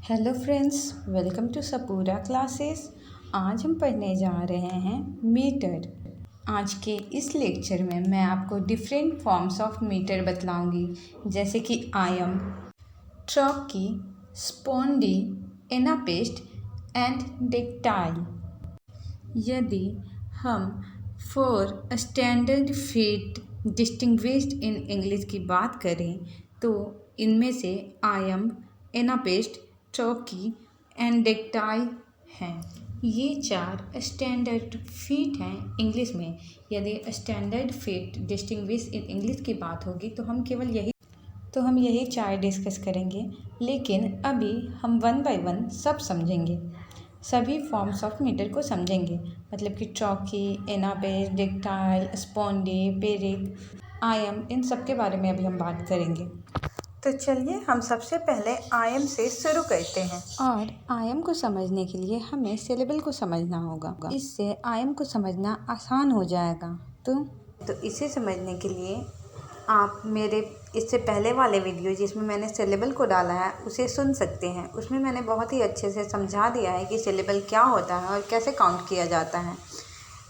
Hello friends, welcome to Sapura classes. आज हम पढ़ने जा रहे हैं मीटर। आज के इस लेक्चर में मैं आपको डिफरेंट फॉर्म्स ऑफ मीटर बतलाऊंगी, जैसे कि आयम, ट्रॉकी, स्पॉन्डी, एनापेस्ट एंड डेक्टाइल। यदि हम for standard feet distinguished in English की बात करें तो इनमें से आयम, एनापेस्ट, ट्रॉकी एंड डेक्टाइल हैं। ये चार स्टैंडर्ड फीट हैं इंग्लिश में। यदि standard feet distinguish in English की बात होगी तो हम यही चार डिस्कस करेंगे, लेकिन अभी हम वन बाय वन सब समझेंगे, सभी फॉर्म्स ऑफ मीटर को समझेंगे। मतलब कि ट्रॉकी, एनापेस्ट, डेक्टाइल, स्पॉन्डी, पेरिक, आयम, इन सब के बारे में अभी हम बात करेंगे। तो चलिए हम सबसे पहले आयम से शुरू करते हैं। और आयम को समझने के लिए हमें सिलेबल को समझना होगा, इससे आयम को समझना आसान हो जाएगा। तो इसे समझने के लिए आप मेरे इससे पहले वाले वीडियो जिसमें मैंने सिलेबल को डाला है उसे सुन सकते हैं। उसमें मैंने बहुत ही अच्छे से समझा दिया है कि सिलेबल क्या होता है और कैसे काउंट किया जाता है।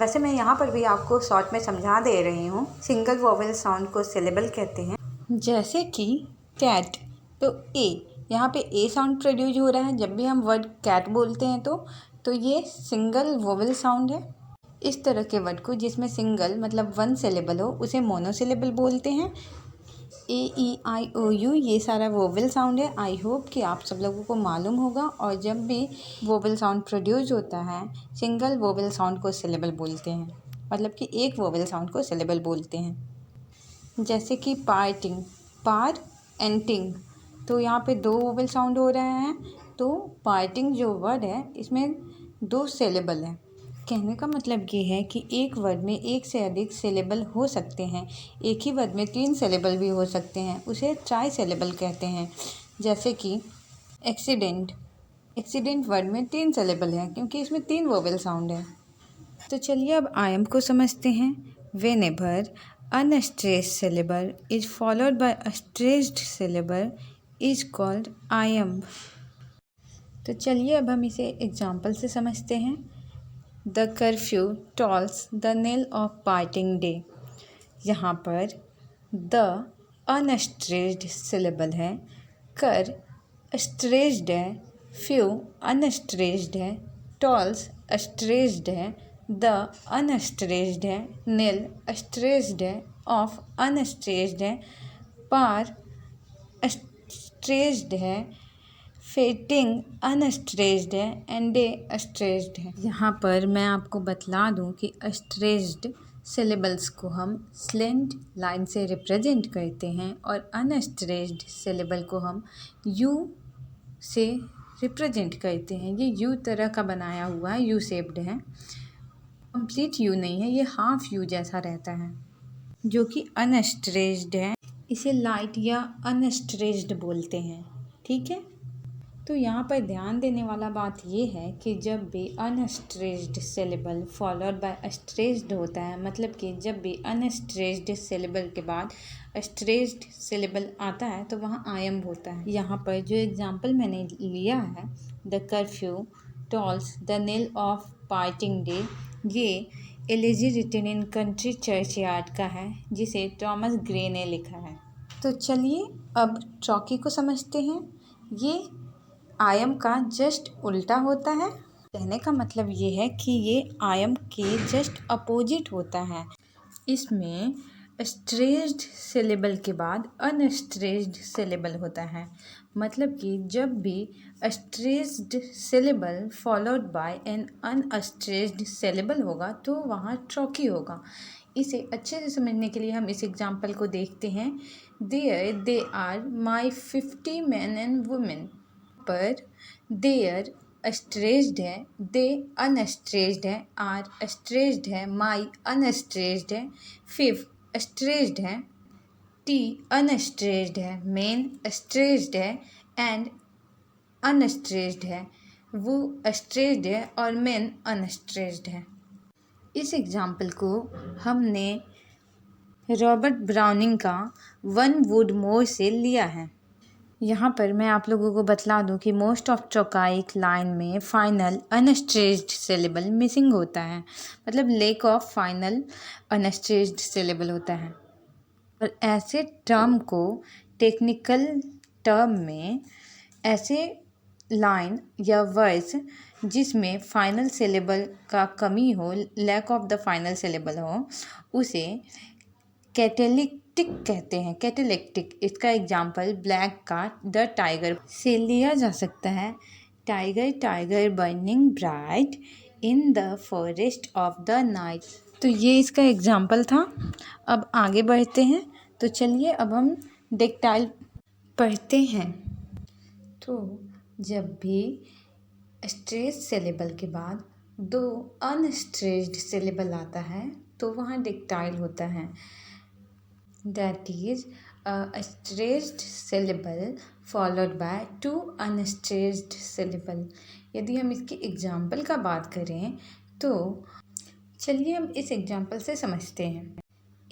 वैसे मैं यहाँ पर भी आपको शॉर्ट में समझा दे रही हूँ। सिंगल वोवेल साउंड को सिलेबल कहते हैं, जैसे कि कैट। तो यहाँ पे ए साउंड प्रोड्यूस हो रहा है जब भी हम वर्ड कैट बोलते हैं तो ये सिंगल वोवेल साउंड है। इस तरह के वर्ड को जिसमें सिंगल मतलब वन सिलेबल हो उसे मोनोसिलेबल बोलते हैं। ए, ई, आई, ओ, यू ये सारा वोवेल साउंड है। आई होप कि आप सब लोगों को मालूम होगा। और जब भी वोवेल साउंड प्रोड्यूस होता है सिंगल वोवेल साउंड को सिलेबल बोलते हैं, मतलब कि एक वोवेल साउंड को सिलेबल बोलते हैं। जैसे कि पार्टिंग, पार एंड टिंग, तो यहाँ पे दो वोवेल साउंड हो रहे हैं। तो पार्टिंग जो वर्ड है इसमें दो सिलेबल है। कहने का मतलब ये है कि एक वर्ड में एक से अधिक सिलेबल हो सकते हैं। एक ही वर्ड में 3 सिलेबल भी हो सकते हैं, उसे ट्राई सिलेबल कहते हैं। जैसे कि एक्सीडेंट, एक्सीडेंट वर्ड में 3 सिलेबल है क्योंकि इसमें 3 वोवेल साउंड है। तो चलिए अब आयम को समझते हैं। Whenever unstressed syllable is followed by a stressed syllable is called आयम। तो चलिए अब हम इसे एग्जाम्पल से समझते हैं। The curfew tolls the knell of parting day. यहाँ पर द अनस्ट्रेस्ड सिलेबल है, कर स्ट्रेस्ड है, फ्यू अनस्ट्रेस्ड है, टॉल्स स्ट्रेस्ड है, द अनस्ट्रेस्ड है, नेल स्ट्रेस्ड है, ऑफ अनस्ट्रेस्ड है, पार स्ट्रेस्ड है, फेटिंग अनस्ट्रेस्ड है एंड डे स्ट्रेस्ड है। यहाँ पर मैं आपको बतला दूँ कि स्ट्रेस्ड सिलेबल्स को हम स्लेंट लाइन से रिप्रेजेंट करते हैं और अनस्ट्रेस्ड सिलेबल को हम यू से रिप्रेजेंट करते हैं। ये यू तरह का बनाया हुआ है, यू शेप्ड है, कंप्लीट यू नहीं है, ये हाफ यू जैसा रहता है जो कि अनस्ट्रेस्ड है। इसे लाइट या अनस्ट्रेस्ड बोलते हैं, ठीक है। तो यहाँ पर ध्यान देने वाला बात ये है कि जब भी unstressed syllable followed by stressed होता है, मतलब कि जब भी अनस्ट्रेस्ड सिलेबल के बाद स्ट्रेस्ड सिलेबल आता है तो वहाँ आयम होता है। यहाँ पर जो एग्जांपल मैंने लिया है, the curfew tolls the knell of parting day, ये elegy written in country churchyard का है जिसे थॉमस ग्रे ने लिखा है। तो चलिए अब ट्रॉकी को समझते हैं। ये आयम का जस्ट उल्टा होता है। कहने का मतलब ये है कि ये आयम के जस्ट अपोजिट होता है। इसमें स्ट्रेस्ड सिलेबल के बाद अनस्ट्रेस्ड सिलेबल होता है। मतलब कि जब भी stressed syllable followed by an unstressed syllable होगा तो वहाँ ट्रॉकी होगा। इसे अच्छे से समझने के लिए हम इस एग्जाम्पल को देखते हैं। There they are my 50 men and women। पर देयर स्ट्रेस्ड है, दे अनस्ट्रेस्ड है, आर स्ट्रेस्ड है, माई अनस्ट्रेस्ड है, फिफ स्ट्रेस्ड है, टी अनस्ट्रेस्ड है, मेन स्ट्रेस्ड है एंड अनस्ट्रेस्ड है, वो स्ट्रेस्ड है और मेन अनस्ट्रेस्ड है। इस एग्जाम्पल को हमने रॉबर्ट ब्राउनिंग का वन वुड मोर से लिया है। यहाँ पर मैं आप लोगों को बतला दूँ कि मोस्ट ऑफ ट्रोकाइक लाइन में फाइनल अनस्ट्रेस्ड सिलेबल मिसिंग होता है, मतलब lake of final unstressed syllable होता है। और ऐसे टर्म को टेक्निकल टर्म में ऐसे लाइन या वर्स जिसमें फाइनल सिलेबल का कमी हो, lack of the final syllable हो, उसे कैटेलिटिक कहते हैं। कैटेलिटिक, इसका एग्जाम्पल ब्लैक का द टाइगर से लिया जा सकता है। Tiger tiger burning bright in the forest of the night. तो ये इसका एग्जाम्पल था। अब आगे बढ़ते हैं, तो चलिए अब हम डेक्टाइल पढ़ते हैं। तो जब भी स्ट्रेस्ड सिलेबल के बाद दो अनस्ट्रेस्ड सिलेबल आता है तो वहाँ डेक्टाइल होता है। That is a stressed syllable followed by two unstressed syllable। यदि हम इसके एग्जाम्पल का बात करें तो चलिए हम इस एग्जाम्पल से समझते हैं।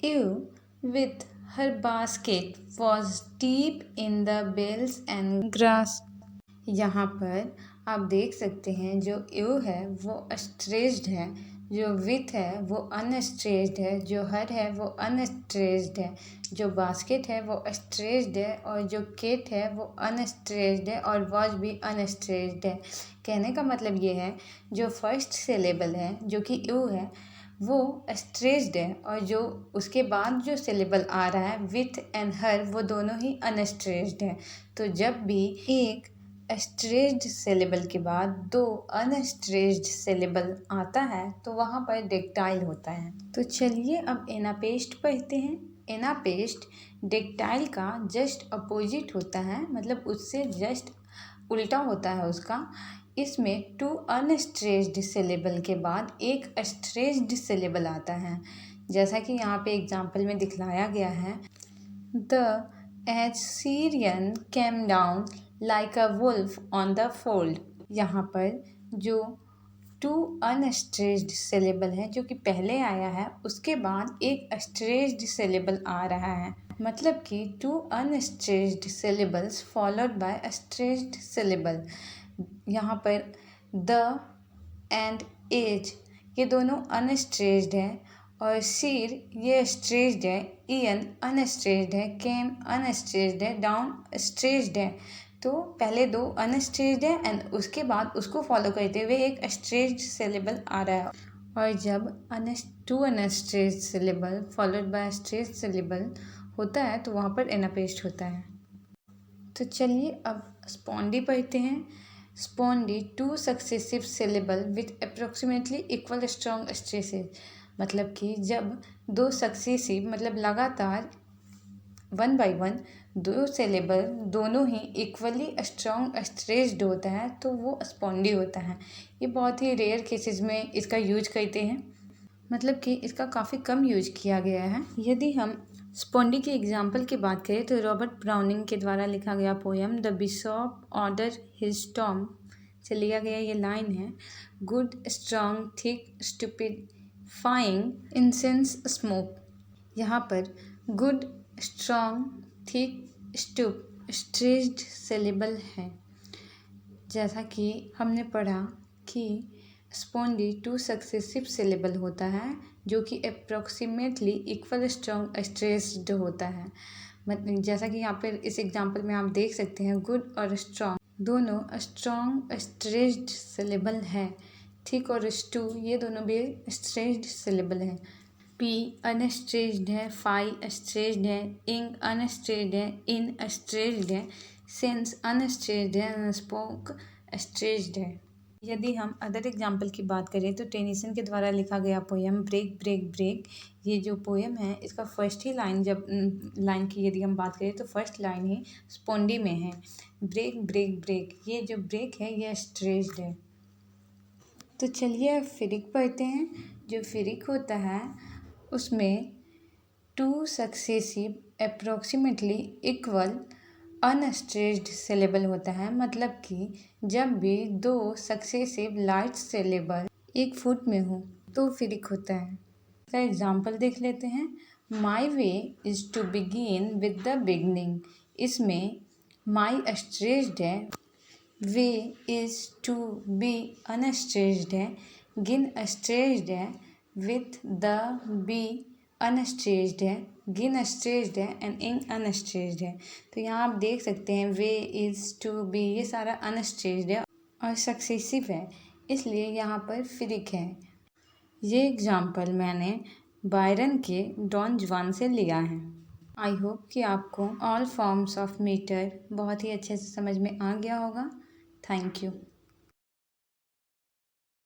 Ewe with her basket was deep in the bells and grass। यहाँ पर आप देख सकते हैं जो यू है वो स्ट्रेस्ड है, जो विथ है वो अनस्ट्रेस्ड है, जो हर है वो अनस्ट्रेस्ड है, जो बास्केट है वो स्ट्रेस्ड है और जो केट है वो अनस्ट्रेस्ड है और वॉज भी अनस्ट्रेस्ड है। कहने का मतलब ये है जो फर्स्ट सिलेबल है जो कि यू है वो स्ट्रेस्ड है और जो उसके बाद जो सिलेबल आ रहा है विथ एंड हर वो दोनों ही अनस्ट्रेस्ड है। तो जब भी एक स्ट्रेस्ड सिलेबल के बाद दो अनस्ट्रेस्ड सिलेबल आता है तो वहाँ पर डेक्टाइल होता है। तो चलिए अब एनापेस्ट पढ़ते हैं। एनापेस्ट डेक्टाइल का जस्ट अपोजिट होता है, मतलब उससे जस्ट उल्टा होता है उसका। इसमें टू अनस्ट्रेस्ड सिलेबल के बाद एक स्ट्रेस्ड सिलेबल आता है, जैसा कि यहाँ पे एग्जाम्पल में दिखलाया गया है। The Assyrian came down like a wolf on the fold। यहाँ पर जो टू अनस्ट्रेस्ड सिलेबल है जो कि पहले आया है उसके बाद एक स्ट्रेस्ड सिलेबल आ रहा है, मतलब कि two unstressed syllables followed by stressed syllable. यहाँ पर द एंड एज ये दोनों अनस्ट्रेस्ड है और सीर ये स्ट्रेस्ड है, ईयन अनस्ट्रेस्ड है, केम अनस्ट्रेस्ड है, डाउन स्ट्रेस्ड है। तो पहले दो अनस्ट्रेस्ड है एंड उसके बाद उसको फॉलो करते हुए एक स्ट्रेस्ड सिलेबल आ रहा है। और जब two unstressed syllable followed by stressed syllable होता है तो वहाँ पर एनापेस्ट होता है। तो चलिए अब स्पॉन्डी पढ़ते हैं। Spondee two successive syllable with approximately equal strong stresses, मतलब कि जब दो सक्सेसिव मतलब लगातार वन बाय वन दो सिलेबल दोनों ही इक्वली स्ट्रॉन्ग स्ट्रेस्ड होता है तो वो स्पॉन्डी होता है। ये बहुत ही रेयर केसेस में इसका यूज करते हैं, मतलब कि इसका काफ़ी कम यूज किया गया है। यदि हम स्पॉन्डी के एग्जाम्पल की बात करें तो रॉबर्ट ब्राउनिंग के द्वारा लिखा गया poem the Bishop order his Tom से लिया गया ये लाइन है। Good strong thick stupid frying incense smoke. यहाँ पर good strong thick stoop stressed syllable है, जैसा कि हमने पढ़ा कि स्पॉन्डी टू सक्सेसिव सिलेबल होता है जो कि अप्रोक्सीमेटली इक्वल स्ट्रॉन्ग स्ट्रेस्ड होता है। मतलब जैसा कि यहाँ पर इस एग्जांपल में आप देख सकते हैं गुड और स्ट्रॉन्ग दोनों स्ट्रॉन्ग स्ट्रेस्ड सिलेबल है। थिक और स्टू ये दोनों भी स्ट्रेस्ड सिलेबल है। पी अनस्ट्रेस्ड है, फाई स्ट्रेस्ड है, इंग अनस्ट्रेस्ड है, इन स्ट्रेस्ड है, सेंस अनस्ट्रेस्ड है, स्पोक स्ट्रेस्ड है। यदि हम अदर एग्जाम्पल की बात करें तो टेनिसन के द्वारा लिखा गया पोएम ब्रेक ब्रेक ब्रेक, ये जो पोएम है इसका फर्स्ट ही लाइन जब लाइन की यदि हम बात करें तो फर्स्ट लाइन ही स्पॉन्डी में है। ब्रेक ब्रेक ब्रेक, ये जो ब्रेक है ये स्ट्रेस्ड है। तो चलिए फिरिक पढ़ते हैं। जो फिरिक होता है उसमें two successive approximately equal unstressed syllable होता है, मतलब कि जब भी दो सक्सेसिव लाइट सिलेबल एक फुट में हो तो फिरिक होता है। इसका एग्जाम्पल देख लेते हैं। My way is to begin with the beginning. इसमें माई स्ट्रेस्ड है, way is to be unstressed है, गिन स्ट्रेस्ड है, विथ द बी अनस्ट्रेस्ड है, गिन स्ट्रेस्ड है एंड इन अनस्ट्रेस्ड है। तो यहाँ आप देख सकते हैं वे इज़ टू बी ये सारा अनस्ट्रेस्ड है और सक्सेसिव है, इसलिए यहाँ पर फ्रिक है। ये एग्जाम्पल मैंने बायरन के डॉन जुआन से लिया है। आई होप कि आपको ऑल फॉर्म्स ऑफ मीटर बहुत ही अच्छे से समझ में आ गया होगा। Thank you.